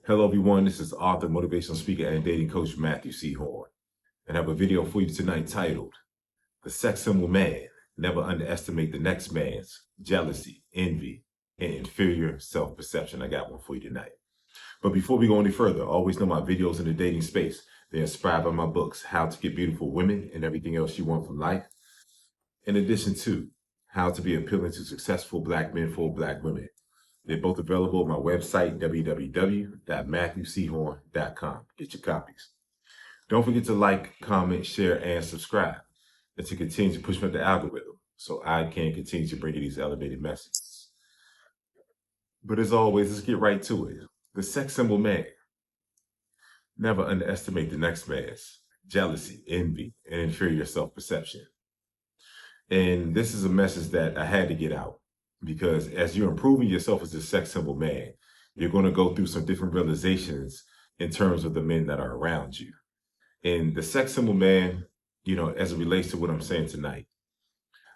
Hello everyone, this is author, motivational speaker, and dating coach Matthew Horne. And I have a video for you tonight titled, The Sex Symbol Man, Never Underestimate the Next Man's Jealousy, Envy, and Inferior Self-Perception. I got one for you tonight. But before we go any further, always know my videos in the dating space. They're inspired by my books, How to Get Beautiful Women and Everything Else You Want from Life. In addition to How to Be Appealing to Successful Black Men for Black Women. They're both available on my website, www.matthewchorne.com. Get your copies. Don't forget to like, comment, share, and subscribe, and to continue to push me up the algorithm so I can continue to bring you these elevated messages. But as always, let's get right to it. The sex symbol man. Never underestimate the next man's jealousy, envy, and inferior self-perception. And this is a message that I had to get out. Because as you're improving yourself as a sex symbol man, you're going to go through some different realizations in terms of the men that are around you. And the sex symbol man, as it relates to what I'm saying tonight,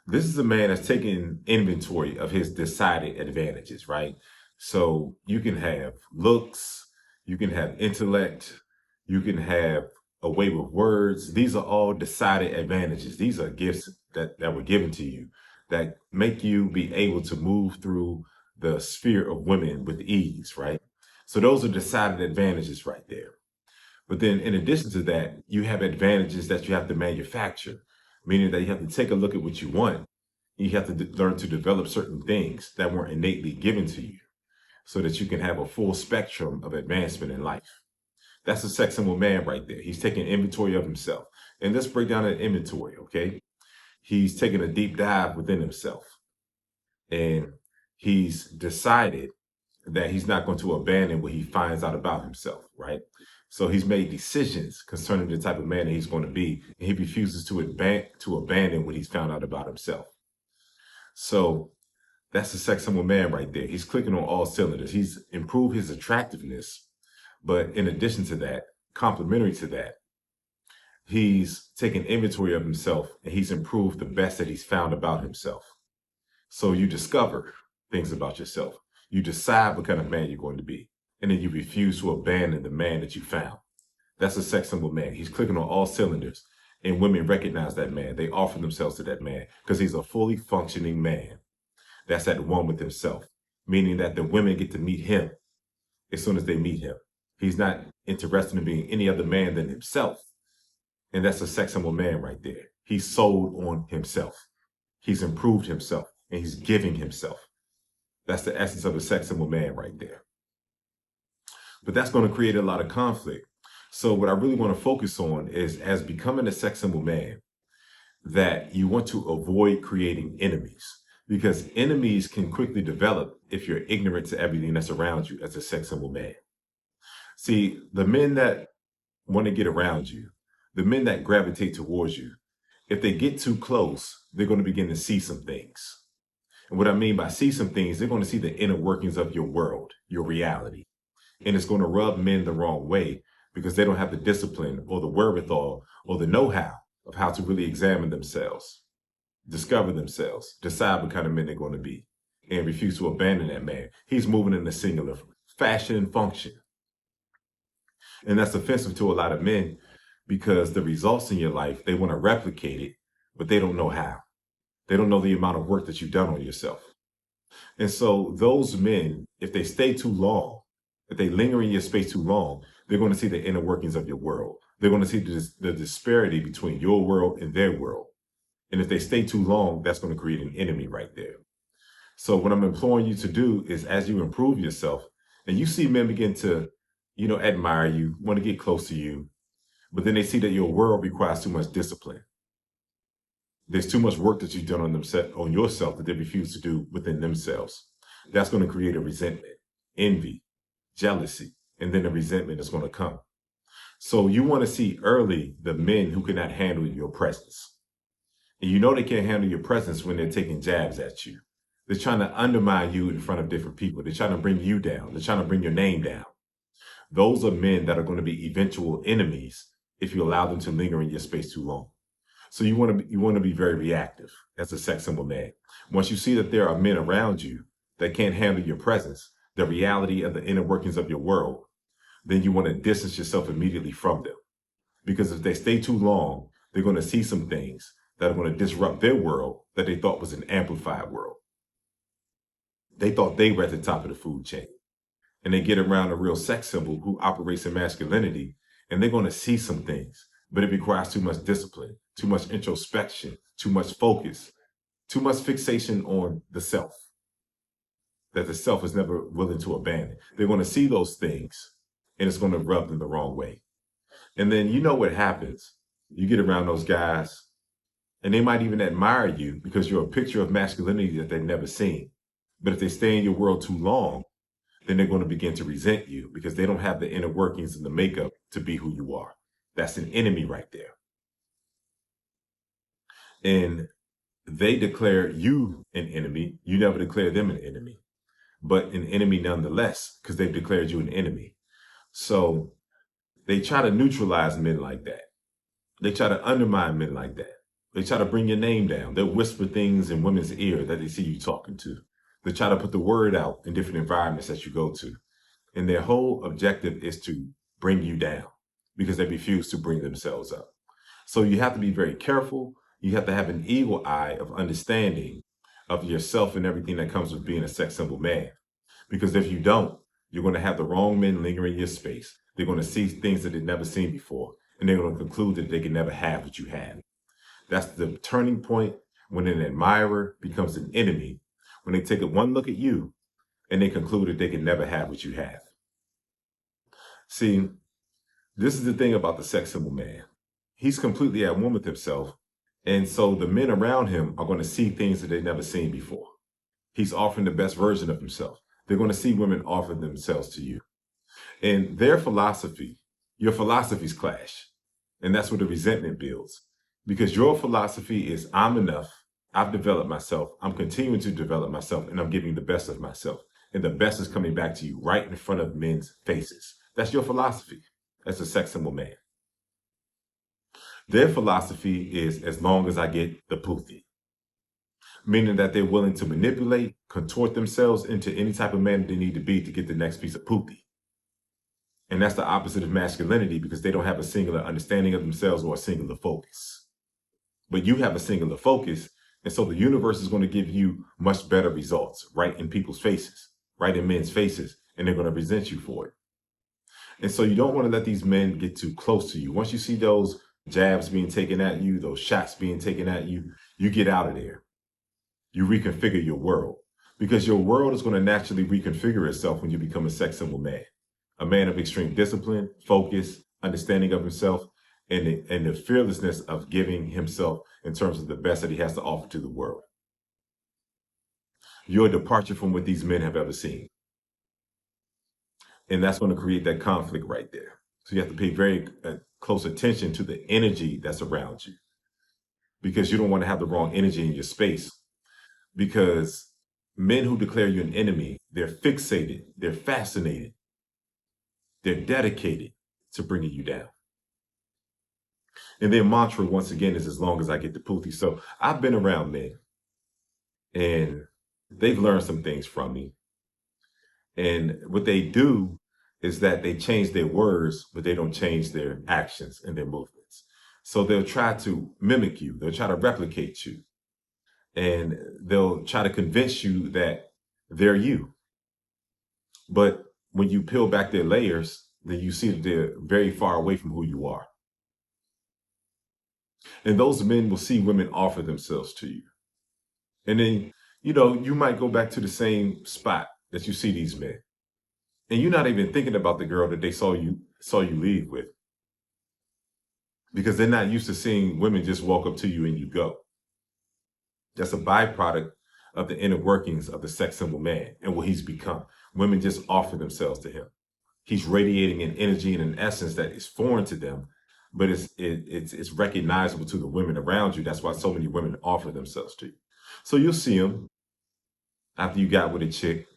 this is a man that's taking inventory of his decided advantages, right? So you can have looks, you can have intellect, you can have a way with words. These are all decided advantages. These are gifts that were given to you that make you be able to move through the sphere of women with ease, right? So those are decided advantages right there. But then in addition to that, you have advantages that you have to manufacture, meaning that you have to take a look at what you want. You have to learn to develop certain things that weren't innately given to you so that you can have a full spectrum of advancement in life. That's a sex symbol man right there. He's taking inventory of himself. And let's break down that inventory, okay? He's taking a deep dive within himself. And he's decided that he's not going to abandon what he finds out about himself, right? So he's made decisions concerning the type of man that he's going to be, and he refuses to abandon what he's found out about himself. So that's the sex symbol man right there. He's clicking on all cylinders. He's improved his attractiveness, but in addition to that, complementary to that, he's taken inventory of himself and he's improved the best that he's found about himself. So you discover things about yourself. You decide what kind of man you're going to be. And then you refuse to abandon the man that you found. That's a sex symbol man. He's clicking on all cylinders. And women recognize that man. They offer themselves to that man because he's a fully functioning man that's at one with himself. Meaning that the women get to meet him as soon as they meet him. He's not interested in being any other man than himself. And that's a sex symbol man right there. He's sold on himself. He's improved himself and he's giving himself. That's the essence of a sex symbol man right there. But that's going to create a lot of conflict. So what I really want to focus on is, as becoming a sex symbol man, that you want to avoid creating enemies, because enemies can quickly develop if you're ignorant to everything that's around you as a sex symbol man. See, the men that want to get around you, the men that gravitate towards you, if they get too close, they're going to begin to see some things. And what I mean by see some things, they're going to see the inner workings of your world, your reality. And it's going to rub men the wrong way because they don't have the discipline or the wherewithal or the know-how of how to really examine themselves, discover themselves, decide what kind of men they're going to be, and refuse to abandon that man. He's moving in a singular fashion and function. And that's offensive to a lot of men because the results in your life, they want to replicate it, but they don't know how. They don't know the amount of work that you've done on yourself. And so those men, if they stay too long, if they linger in your space too long, they're going to see the inner workings of your world. They're going to see the disparity between your world and their world. And if they stay too long, that's going to create an enemy right there. So what I'm imploring you to do is, as you improve yourself and you see men begin to, admire you, want to get close to you, but then they see that your world requires too much discipline. There's too much work that you've done on yourself that they refuse to do within themselves. That's going to create a resentment, envy, jealousy, and then the resentment is going to come. So you want to see early the men who cannot handle your presence. And they can't handle your presence when they're taking jabs at you. They're trying to undermine you in front of different people. They're trying to bring you down. They're trying to bring your name down. Those are men that are going to be eventual enemies if you allow them to linger in your space too long. So you want to be very reactive as a sex symbol man. Once you see that there are men around you that can't handle your presence, the reality of the inner workings of your world, then you want to distance yourself immediately from them. Because if they stay too long, they're going to see some things that are going to disrupt their world that they thought was an amplified world. They thought they were at the top of the food chain. And they get around a real sex symbol who operates in masculinity, and they're going to see some things, but it requires too much discipline, too much introspection, too much focus, too much fixation on the self that the self is never willing to abandon. They're going to see those things, and it's going to rub them the wrong way. And then you know what happens. You get around those guys, and they might even admire you because you're a picture of masculinity that they've never seen. But if they stay in your world too long, then they're going to begin to resent you because they don't have the inner workings and the makeup to be who you are. That's an enemy right there. And they declare you an enemy. You never declare them an enemy, but an enemy nonetheless, because they've declared you an enemy. So they try to neutralize men like that. They try to undermine men like that. They try to bring your name down. They'll whisper things in women's ear that they see you talking to. They try to put the word out in different environments that you go to. And their whole objective is to bring you down because they refuse to bring themselves up. So you have to be very careful. You have to have an eagle eye of understanding of yourself and everything that comes with being a sex symbol man. Because if you don't, you're going to have the wrong men lingering in your space. They're going to see things that they've never seen before. And they're going to conclude that they can never have what you have. That's the turning point when an admirer becomes an enemy, when they take one look at you and they conclude that they can never have what you have. See, this is the thing about the sex symbol man. He's completely at one with himself. And so the men around him are going to see things that they've never seen before. He's offering the best version of himself. They're going to see women offer themselves to you. And their philosophy, your philosophies clash. And that's where the resentment builds. Because your philosophy is, I'm enough. I've developed myself. I'm continuing to develop myself, and I'm giving the best of myself. And the best is coming back to you right in front of men's faces. That's your philosophy as a sex symbol man. Their philosophy is, as long as I get the puthi, meaning that they're willing to manipulate, contort themselves into any type of man they need to be to get the next piece of puthi. And that's the opposite of masculinity because they don't have a singular understanding of themselves or a singular focus. But you have a singular focus, and so the universe is going to give you much better results right in people's faces, right in men's faces, and they're going to resent you for it. And so you don't want to let these men get too close to you. Once you see those jabs being taken at you, those shots being taken at you, you get out of there. You reconfigure your world because your world is going to naturally reconfigure itself when you become a sex symbol man, a man of extreme discipline, focus, understanding of himself, and the fearlessness of giving himself in terms of the best that he has to offer to the world. You're a departure from what these men have ever seen. And that's going to create that conflict right there. So you have to pay very close attention to the energy that's around you because you don't want to have the wrong energy in your space. Because men who declare you an enemy, they're fixated, they're fascinated, they're dedicated to bringing you down. And their mantra, once again, is as long as I get the puthi. So I've been around men and they've learned some things from me. And what they do is that they change their words, but they don't change their actions and their movements. So they'll try to mimic you. They'll try to replicate you. And they'll try to convince you that they're you. But when you peel back their layers, then you see that they're very far away from who you are. And those men will see women offer themselves to you. And then, you might go back to the same spot that you see these men. And you're not even thinking about the girl that they saw you leave with. Because they're not used to seeing women just walk up to you and you go. That's a byproduct of the inner workings of the sex symbol man and what he's become. Women just offer themselves to him. He's radiating an energy and an essence that is foreign to them, but it's recognizable to the women around you. That's why so many women offer themselves to you. So you'll see them after you got with a chick.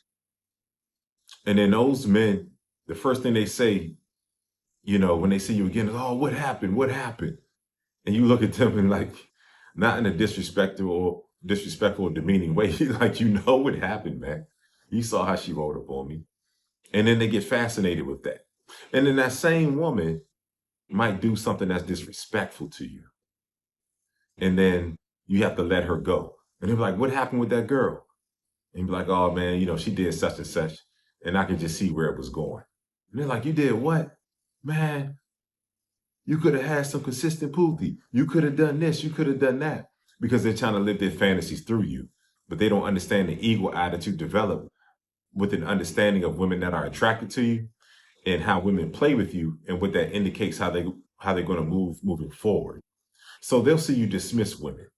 And then those men, the first thing they say, when they see you again is, oh, what happened? What happened? And you look at them and like, not in a disrespectful or demeaning way. Like, what happened, man. You saw how she rolled up on me. And then they get fascinated with that. And then that same woman might do something that's disrespectful to you. And then you have to let her go. And they're like, what happened with that girl? And be like, oh man, she did such and such. And I can just see where it was going. And they're like, you did what? Man, you could have had some consistent pookie. You could have done this. You could have done that. Because they're trying to live their fantasies through you. But they don't understand the ego attitude developed with an understanding of women that are attracted to you and how women play with you and what that indicates how they're going to move moving forward. So they'll see you dismiss women.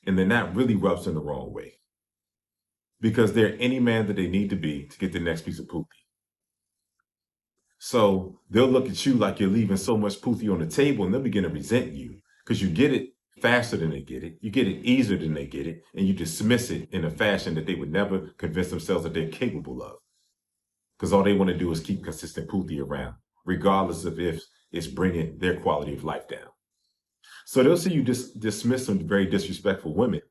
And then that really rubs them the wrong way. Because they're any man that they need to be to get the next piece of pookie. So they'll look at you like you're leaving so much pookie on the table, and they'll begin to resent you because you get it faster than they get it. You get it easier than they get it, and you dismiss it in a fashion that they would never convince themselves that they're capable of. Because all they want to do is keep consistent pookie around, regardless of if it's bringing their quality of life down. So they'll see you dismiss some very disrespectful women.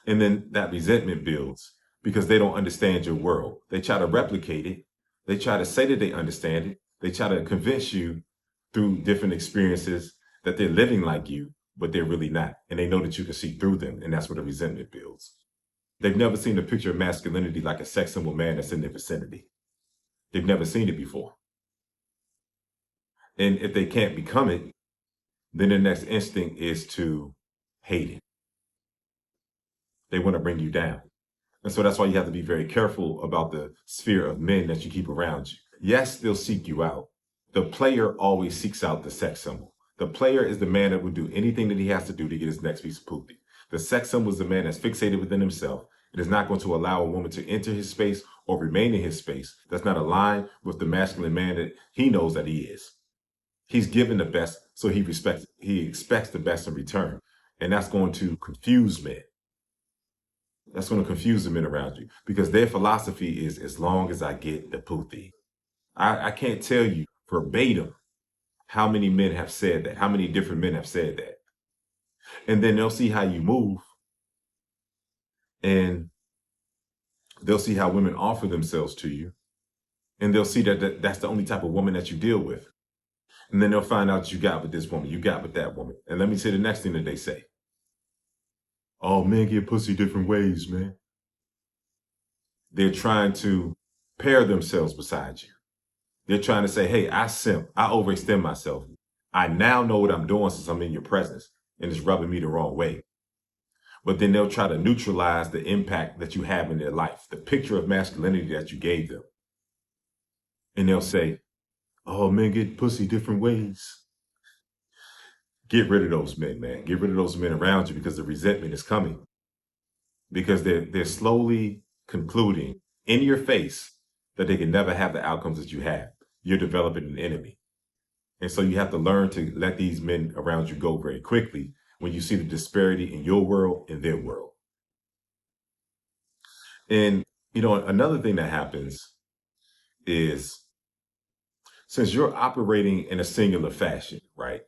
And then that resentment builds because they don't understand your world. They try to replicate it. They try to say that they understand it. They try to convince you through different experiences that they're living like you, but they're really not. And they know that you can see through them. And that's where the resentment builds. They've never seen a picture of masculinity like a sex symbol man that's in their vicinity. They've never seen it before. And if they can't become it, then their next instinct is to hate it. They want to bring you down. And so that's why you have to be very careful about the sphere of men that you keep around you. Yes, they'll seek you out. The player always seeks out the sex symbol. The player is the man that will do anything that he has to do to get his next piece of pookie. The sex symbol is the man that's fixated within himself. It is not going to allow a woman to enter his space or remain in his space. That's not aligned with the masculine man that he knows that he is. He's given the best, so he expects the best in return. And that's going to confuse men. That's going to confuse the men around you because their philosophy is as long as I get the pookie. I can't tell you verbatim how many men have said that, how many different men have said that. And then they'll see how you move and they'll see how women offer themselves to you. And they'll see that that's the only type of woman that you deal with. And then they'll find out you got with this woman, you got with that woman. And let me say the next thing that they say. Oh, men get pussy different ways, man. They're trying to pair themselves beside you. They're trying to say, hey, I simp. I overextend myself. I now know what I'm doing since I'm in your presence, and it's rubbing me the wrong way. But then they'll try to neutralize the impact that you have in their life, the picture of masculinity that you gave them. And they'll say, oh, men get pussy different ways. Get rid of those men, man. Get rid of those men around you because the resentment is coming. Because they're slowly concluding in your face that they can never have the outcomes that you have. You're developing an enemy. And so you have to learn to let these men around you go very quickly when you see the disparity in your world and their world. And, another thing that happens is since you're operating in a singular fashion, right?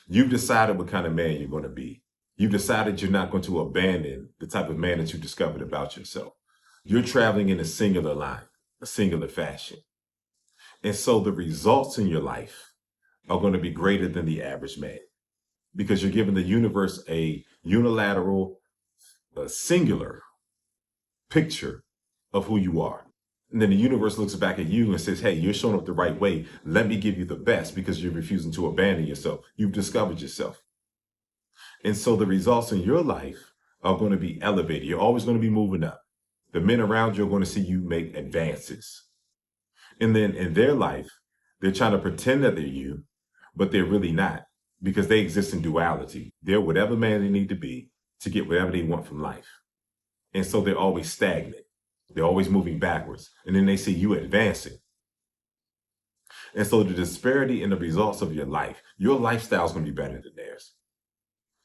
You've decided what kind of man you're going to be. You've decided you're not going to abandon the type of man that you discovered about yourself. You're traveling in a singular line, a singular fashion. And so the results in your life are going to be greater than the average man because you're giving the universe a unilateral, singular picture of who you are. And then the universe looks back at you and says, hey, you're showing up the right way. Let me give you the best because you're refusing to abandon yourself. You've discovered yourself. And so the results in your life are going to be elevated. You're always going to be moving up. The men around you are going to see you make advances. And then in their life, they're trying to pretend that they're you, but they're really not because they exist in duality. They're whatever man they need to be to get whatever they want from life. And so they're always stagnant. They're always moving backwards. And then they see you advancing. And so the disparity in the results of your life, your lifestyle is going to be better than theirs.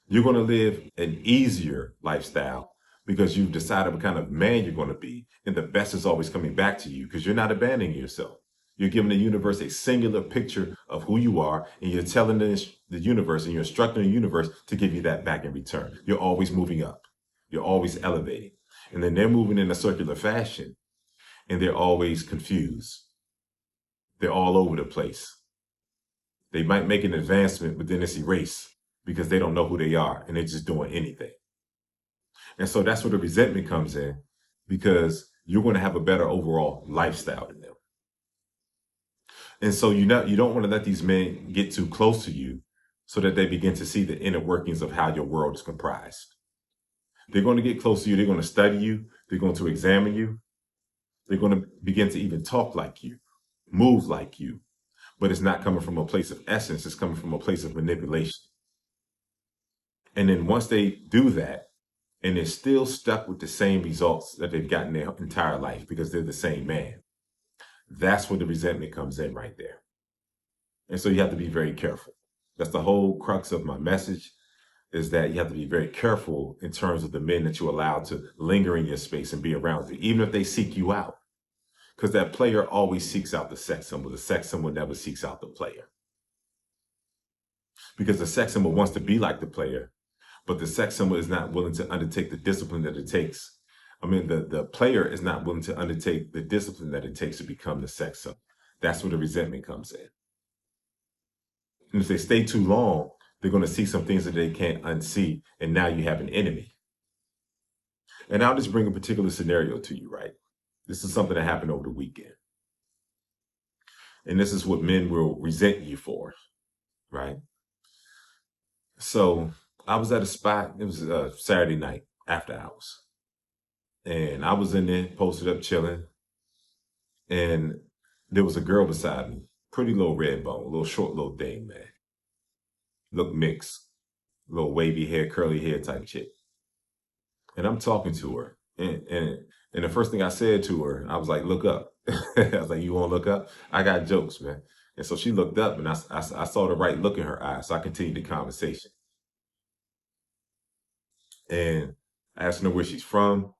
You're going to live an easier lifestyle because you've decided what kind of man you're going to be. And the best is always coming back to you because you're not abandoning yourself. You're giving the universe a singular picture of who you are. And you're telling the universe and you're instructing the universe to give you that back in return. You're always moving up. You're always elevating. And then they're moving in a circular fashion and they're always confused. They're all over the place. They might make an advancement, but then it's erased because they don't know who they are and they're just doing anything. And so that's where the resentment comes in, because you're going to have a better overall lifestyle than them. And so you don't want to let these men get too close to you so that they begin to see the inner workings of how your world is comprised. They're going to get close to you. They're going to study you. They're going to examine you. They're going to begin to even talk like you, move like you. But it's not coming from a place of essence. It's coming from a place of manipulation. And then once they do that, and they're still stuck with the same results that they've gotten their entire life because they're the same man, that's where the resentment comes in right there. And so you have to be very careful. That's the whole crux of my message, is that you have to be very careful in terms of the men that you allow to linger in your space and be around you, even if they seek you out. Because that player always seeks out the sex symbol. The sex symbol never seeks out the player. Because the sex symbol wants to be like the player, but the sex symbol is not willing to undertake the discipline that it takes. The player is not willing to undertake the discipline that it takes to become the sex symbol. That's where the resentment comes in. And if they stay too long, they're going to see some things that they can't unsee, and now you have an enemy. And I'll just bring a particular scenario to you, right? This is something that happened over the weekend. And this is what men will resent you for, right? So I was at a spot. It was a Saturday night after hours. And I was in there, posted up, chilling. And there was a girl beside me, pretty little red bone, a little short, little thing, man. Looked mixed, little wavy hair, curly hair type chick. And I'm talking to her. And the first thing I said to her, I was like, look up. I was like, you want to look up? I got jokes, man. And so she looked up, and I saw the right look in her eyes. So I continued the conversation. And I asked her where she's from.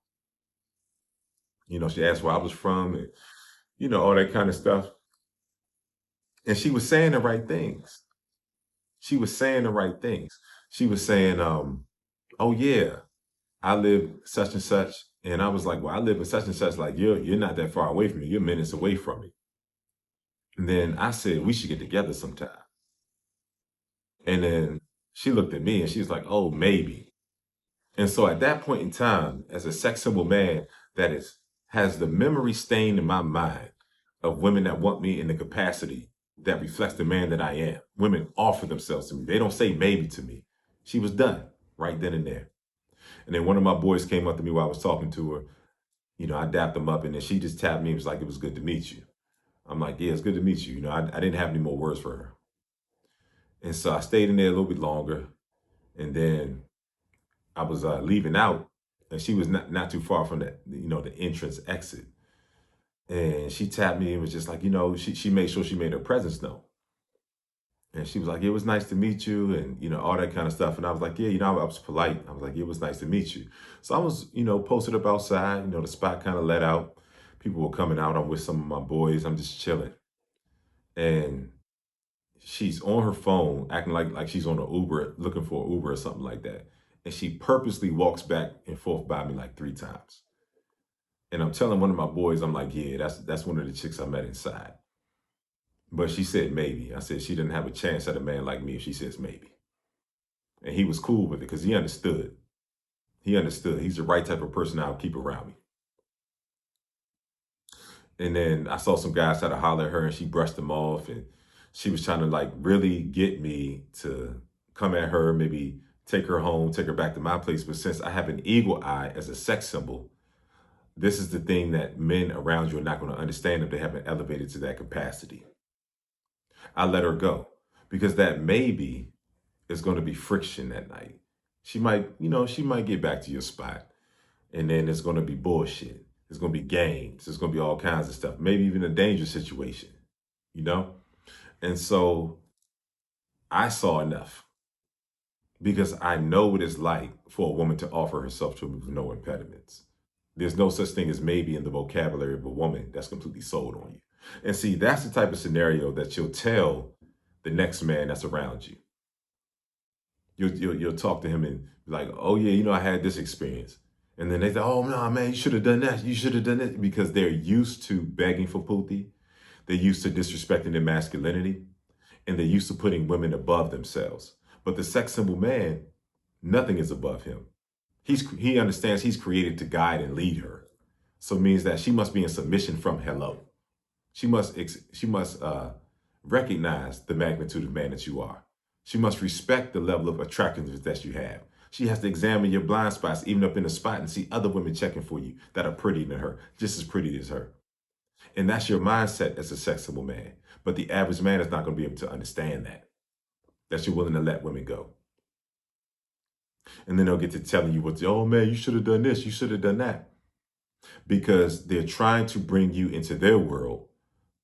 She asked where I was from, and, all that kind of stuff. And she was saying the right things. She was saying, oh, yeah, I live such and such. And I was like, well, I live in such and such. Like, you're not that far away from me. You're minutes away from me. And then I said, we should get together sometime. And then she looked at me and she was like, oh, maybe. And so at that point in time, as a sex symbol man that has the memory stain in my mind of women that want me in the capacity that reflects the man that I am. Women offer themselves to me. They don't say maybe to me. She was done right then and there. And then one of my boys came up to me while I was talking to her. I dapped him up, and then she just tapped me and was like, it was good to meet you. I'm like, yeah, it's good to meet you. I didn't have any more words for her. And so I stayed in there a little bit longer. And then I was leaving out, and she was not too far from the entrance exit. And she tapped me and was just like, she made sure she made her presence known. And she was like, it was nice to meet you, and, all that kind of stuff. And I was like, yeah, I was polite. I was like, it was nice to meet you. So I was, posted up outside, the spot kind of let out. People were coming out. I'm with some of my boys. I'm just chilling. And she's on her phone, acting like she's on an Uber, looking for an Uber or something like that. And she purposely walks back and forth by me like 3 times. And I'm telling one of my boys, I'm like, yeah, that's one of the chicks I met inside. But she said maybe. I said she didn't have a chance at a man like me if she says maybe. And he was cool with it because he understood. He understood. He's the right type of person I'll keep around me. And then I saw some guys try to holler at her, and she brushed them off. And she was trying to really get me to come at her, maybe take her home, take her back to my place. But since I have an eagle eye as a sex symbol, this is the thing that men around you are not going to understand if they haven't elevated to that capacity. I let her go because that maybe is going to be friction that night. She might get back to your spot, and then it's going to be bullshit. It's going to be games. It's going to be all kinds of stuff. Maybe even a dangerous situation, And so I saw enough because I know what it's like for a woman to offer herself to me with no impediments. There's no such thing as maybe in the vocabulary of a woman that's completely sold on you. And see, that's the type of scenario that you'll tell the next man that's around you. You'll talk to him and be like, oh yeah, I had this experience. And then they say, oh no, man, you should have done that. You should have done it, because they're used to begging for puti. They're used to disrespecting their masculinity, and they're used to putting women above themselves. But the sex symbol man, nothing is above him. He understands he's created to guide and lead her. So it means that she must be in submission from hello. She must recognize the magnitude of man that you are. She must respect the level of attractiveness that you have. She has to examine your blind spots, even up in the spot, and see other women checking for you that are prettier than her, just as pretty as her. And that's your mindset as a sex symbol man. But the average man is not going to be able to understand that you're willing to let women go. And then they'll get to telling you oh man, you should have done this, you should have done that. Because they're trying to bring you into their world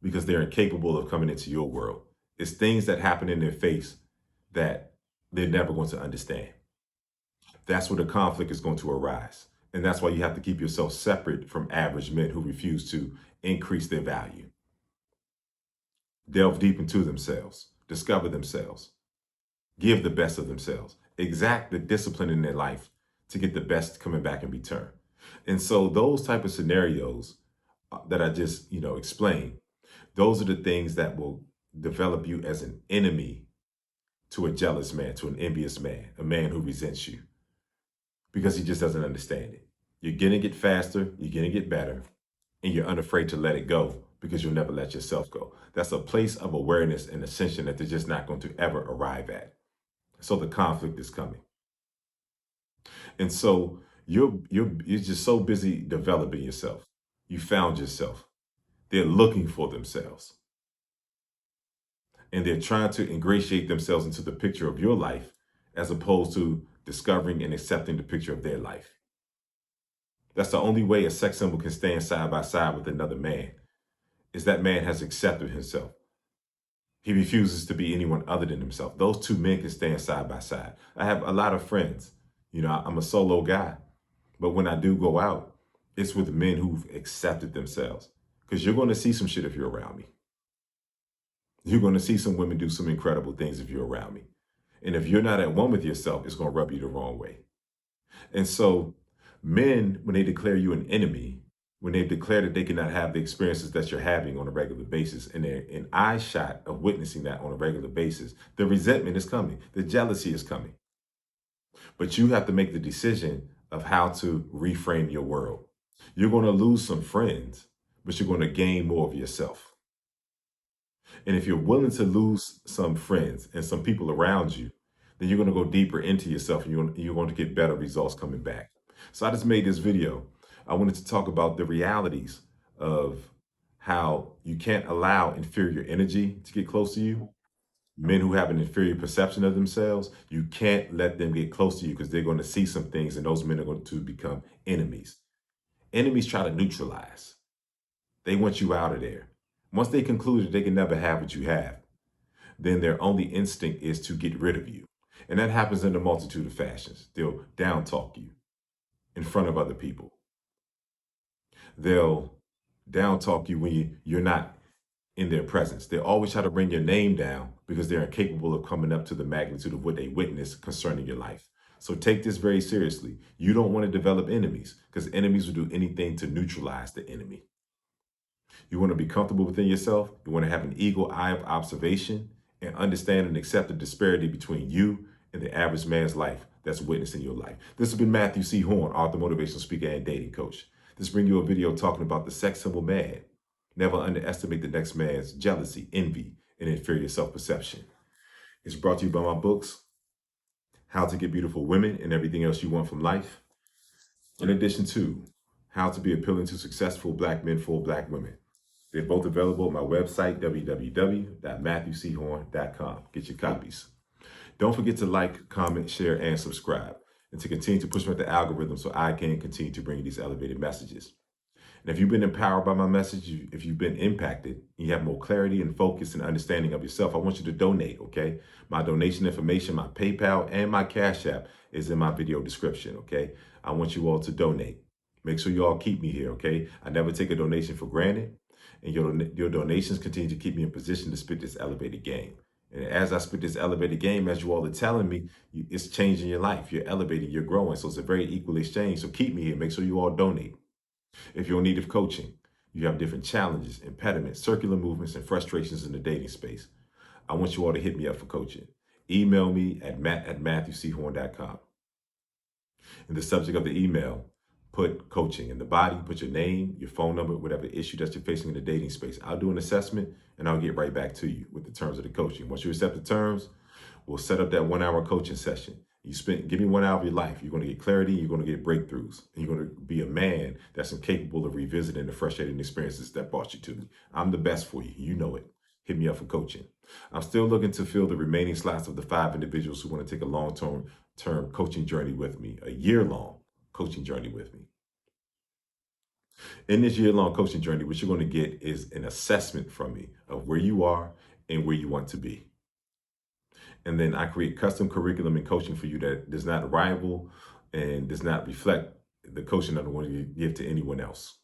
because they're incapable of coming into your world. It's things that happen in their face that they're never going to understand. That's where the conflict is going to arise. And that's why you have to keep yourself separate from average men who refuse to increase their value. Delve deep into themselves, discover themselves, give the best of themselves, exact the discipline in their life to get the best coming back in return. And so those type of scenarios that I just, explained, those are the things that will develop you as an enemy to a jealous man, to an envious man, a man who resents you because he just doesn't understand it. You're getting it faster, you're getting it better, and you're unafraid to let it go because you'll never let yourself go. That's a place of awareness and ascension that they're just not going to ever arrive at. So the conflict is coming. And so you're just so busy developing yourself. You found yourself. They're looking for themselves. And they're trying to ingratiate themselves into the picture of your life as opposed to discovering and accepting the picture of their life. That's the only way a sex symbol can stand side by side with another man, is that man has accepted himself. He refuses to be anyone other than himself. Those two men can stand side by side. I have a lot of friends. I'm a solo guy. But when I do go out, it's with men who've accepted themselves. Because you're going to see some shit if you're around me. You're going to see some women do some incredible things if you're around me. And if you're not at one with yourself, it's going to rub you the wrong way. And so men, when they declare you an enemy, when they declare that they cannot have the experiences that you're having on a regular basis, and they're in eye shot of witnessing that on a regular basis, the resentment is coming. The jealousy is coming. But you have to make the decision of how to reframe your world. You're going to lose some friends, but you're going to gain more of yourself. And if you're willing to lose some friends and some people around you, then you're going to go deeper into yourself and you're going to get better results coming back. So I just made this video. I wanted to talk about the realities of how you can't allow inferior energy to get close to you. Men who have an inferior perception of themselves, you can't let them get close to you because they're going to see some things and those men are going to become enemies. Enemies try to neutralize. They want you out of there. Once they conclude that they can never have what you have, then their only instinct is to get rid of you. And that happens in a multitude of fashions. They'll down talk you in front of other people. They'll down talk you when you're not in their presence. They always try to bring your name down because they're incapable of coming up to the magnitude of what they witnessed concerning your life. So take this very seriously. You don't want to develop enemies because enemies will do anything to neutralize the enemy. You want to be comfortable within yourself. You want to have an eagle eye of observation and understand and accept the disparity between you and the average man's life that's witnessing your life. This has been Matthew C. Horne, author, motivational speaker, and dating coach. This brings you a video talking about the sex symbol man. Never underestimate the next man's jealousy, envy, and inferior self-perception. It's brought to you by my books, How to Get Beautiful Women and Everything Else You Want from Life, in addition to How to Be Appealing to Successful Black Men for Black Women. They're both available at my website, www.matthewchorne.com. Get your copies. Don't forget to like, comment, share, and subscribe, and to continue to push me up the algorithm so I can continue to bring you these elevated messages. And if you've been empowered by my message, if you've been impacted, you have more clarity and focus and understanding of yourself, I want you to donate, okay? My donation information, my PayPal, and my Cash App is in my video description, okay? I want you all to donate. Make sure you all keep me here, okay? I never take a donation for granted, and your donations continue to keep me in position to spit this elevated game. And as I spit this elevated game, as you all are telling me, it's changing your life. You're elevating, you're growing. So it's a very equal exchange. So keep me here. Make sure you all donate. If you're in need of coaching, You have different challenges, impediments, circular movements, and frustrations in the dating space. I want you all to hit me up for coaching. Email me at matt@matthewchorne.com. In the subject of the email, put coaching. In the body, put your name, your phone number, whatever issue that you're facing in the dating space. I'll do an assessment and I'll get right back to you with the terms of the coaching. Once you accept the terms, we'll set up that 1 hour coaching session. Give me 1 hour of your life. You're going to get clarity, you're going to get breakthroughs, and you're going to be a man that's incapable of revisiting the frustrating experiences that brought you to me. I'm the best for you. You know it. Hit me up for coaching. I'm still looking to fill the remaining slots of the 5 individuals who want to take a long-term coaching journey with me, a year-long coaching journey with me. In this year-long coaching journey, what you're going to get is an assessment from me of where you are and where you want to be. And then I create custom curriculum and coaching for you that does not rival and does not reflect the coaching that I want to give to anyone else.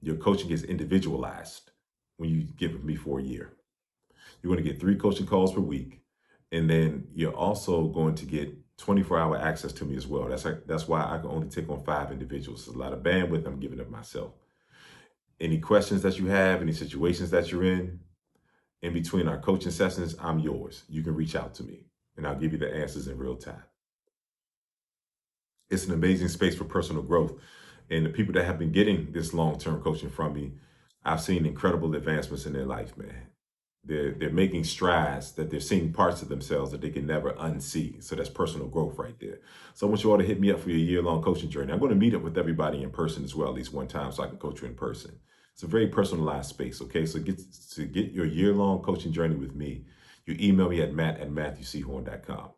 Your coaching is individualized when you give with me for a year. You're going to get 3 coaching calls per week. And then you're also going to get 24-hour access to me as well. That's why I can only take on 5 individuals. There's a lot of bandwidth I'm giving up myself. Any questions that you have, any situations that you're in between our coaching sessions, I'm yours. You can reach out to me and I'll give you the answers in real time. It's an amazing space for personal growth. And the people that have been getting this long-term coaching from me, I've seen incredible advancements in their life, man. They're making strides, that they're seeing parts of themselves that they can never unsee. So that's personal growth right there. So I want you all to hit me up for your year-long coaching journey. I'm going to meet up with everybody in person as well, at least one time, so I can coach you in person. It's a very personalized space, okay? So get your year-long coaching journey with me, you email me at matt@matthewchorne.com.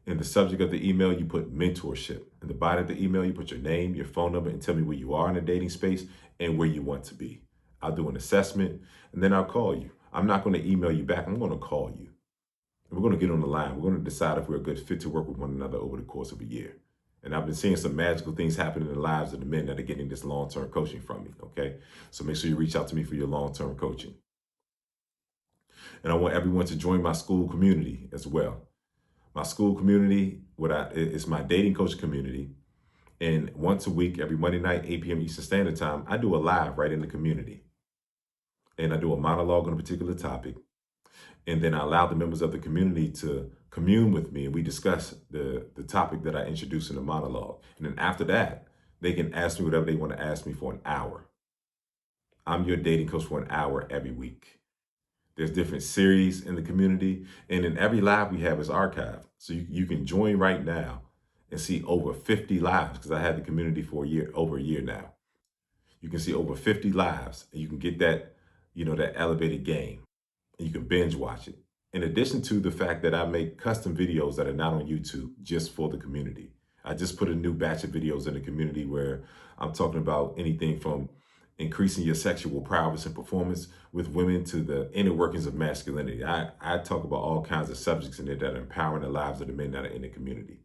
In the subject of the email, you put mentorship. In the body of the email, you put your name, your phone number, and tell me where you are in the dating space and where you want to be. I'll do an assessment, and then I'll call you. I'm not going to email you back. I'm going to call you. We're going to get on the line. We're going to decide if we're a good fit to work with one another over the course of a year. And I've been seeing some magical things happen in the lives of the men that are getting this long-term coaching from me, okay? So make sure you reach out to me for your long-term coaching. And I want everyone to join my school community as well. My school community, it's my dating coach community. And once a week, every Monday night, 8 p.m. Eastern Standard Time, I do a live right in the community. And I do a monologue on a particular topic. And then I allow the members of the community to commune with me, and we discuss the topic that I introduced in the monologue. And then after that, they can ask me whatever they want to ask me for an hour. I'm your dating coach for an hour every week. There's different series in the community, and in every live we have is archived. So you can join right now and see over 50 lives, because I had the community for over a year now. You can see over 50 lives, and you can get that, that elevated game, and you can binge watch it. In addition to the fact that I make custom videos that are not on YouTube just for the community. I just put a new batch of videos in the community where I'm talking about anything from increasing your sexual prowess and performance with women to the inner workings of masculinity. I talk about all kinds of subjects in there that are empowering the lives of the men that are in the community.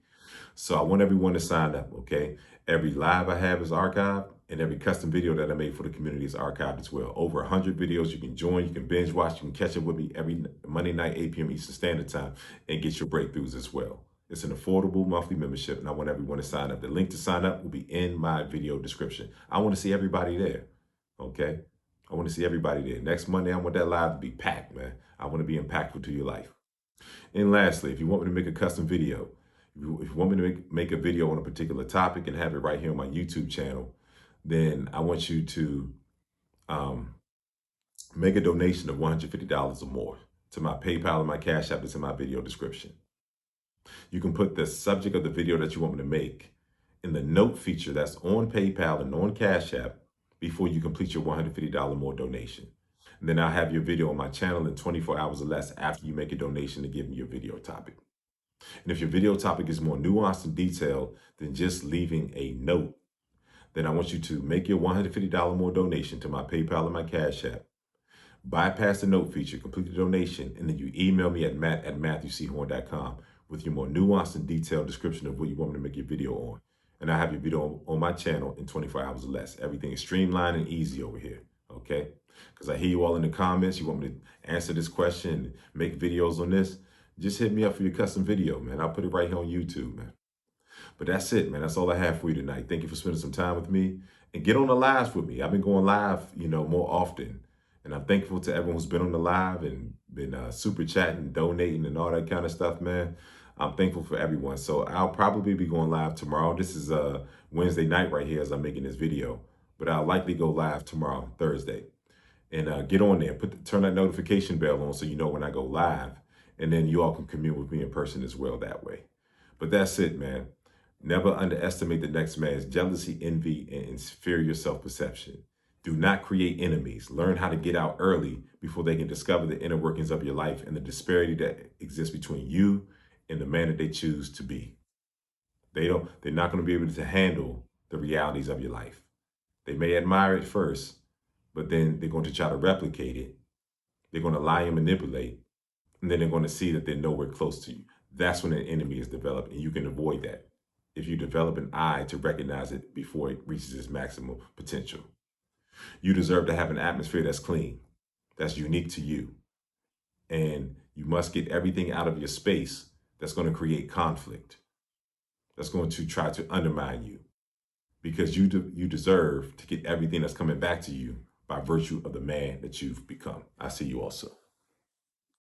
So I want everyone to sign up, okay? Every live I have is archived, and every custom video that I made for the community is archived as well. Over 100 videos you can join, you can binge watch, you can catch up with me every Monday night, 8 p.m. Eastern Standard Time, and get your breakthroughs as well. It's an affordable monthly membership, and I want everyone to sign up. The link to sign up will be in my video description. I want to see everybody there, okay? I want to see everybody there. Next Monday, I want that live to be packed, man. I want to be impactful to your life. And lastly, if you want me to make a custom video, if you want me to make a video on a particular topic and have it right here on my YouTube channel, then I want you to make a donation of $150 or more to my PayPal and my Cash App. It's in my video description. You can put the subject of the video that you want me to make in the note feature that's on PayPal and on Cash App before you complete your $150 more donation. And then I'll have your video on my channel in 24 hours or less after you make a donation to give me your video topic. And if your video topic is more nuanced and detailed than just leaving a note, then I want you to make your $150 more donation to my PayPal and my Cash App. Bypass the note feature, complete the donation, and then you email me at matt@matthewchorne.com with your more nuanced and detailed description of what you want me to make your video on. And I have your video on my channel in 24 hours or less. Everything is streamlined and easy over here, okay? Because I hear you all in the comments. You want me to answer this question and make videos on this? Just hit me up for your custom video, man. I'll put it right here on YouTube, man. But that's it, man. That's all I have for you tonight. Thank you for spending some time with me. And get on the lives with me. I've been going live, more often. And I'm thankful to everyone who's been on the live and been super chatting, donating, and all that kind of stuff, man. I'm thankful for everyone. So I'll probably be going live tomorrow. This is Wednesday night right here as I'm making this video. But I'll likely go live tomorrow, Thursday. And get on there, turn that notification bell on so you know when I go live. And then you all can commune with me in person as well that way. But that's it, man. Never underestimate the next man's jealousy, envy, and inferior self-perception. Do not create enemies. Learn how to get out early before they can discover the inner workings of your life and the disparity that exists between you and the man that they choose to be. They're not going to be able to handle the realities of your life. They may admire it first, but then they're going to try to replicate it. They're going to lie and manipulate, and then they're going to see that they're nowhere close to you. That's when an enemy is developed, and you can avoid that if you develop an eye to recognize it before it reaches its maximum potential. You deserve to have an atmosphere that's clean, that's unique to you. And you must get everything out of your space that's going to create conflict, that's going to try to undermine you, because you deserve to get everything that's coming back to you by virtue of the man that you've become. I see you also.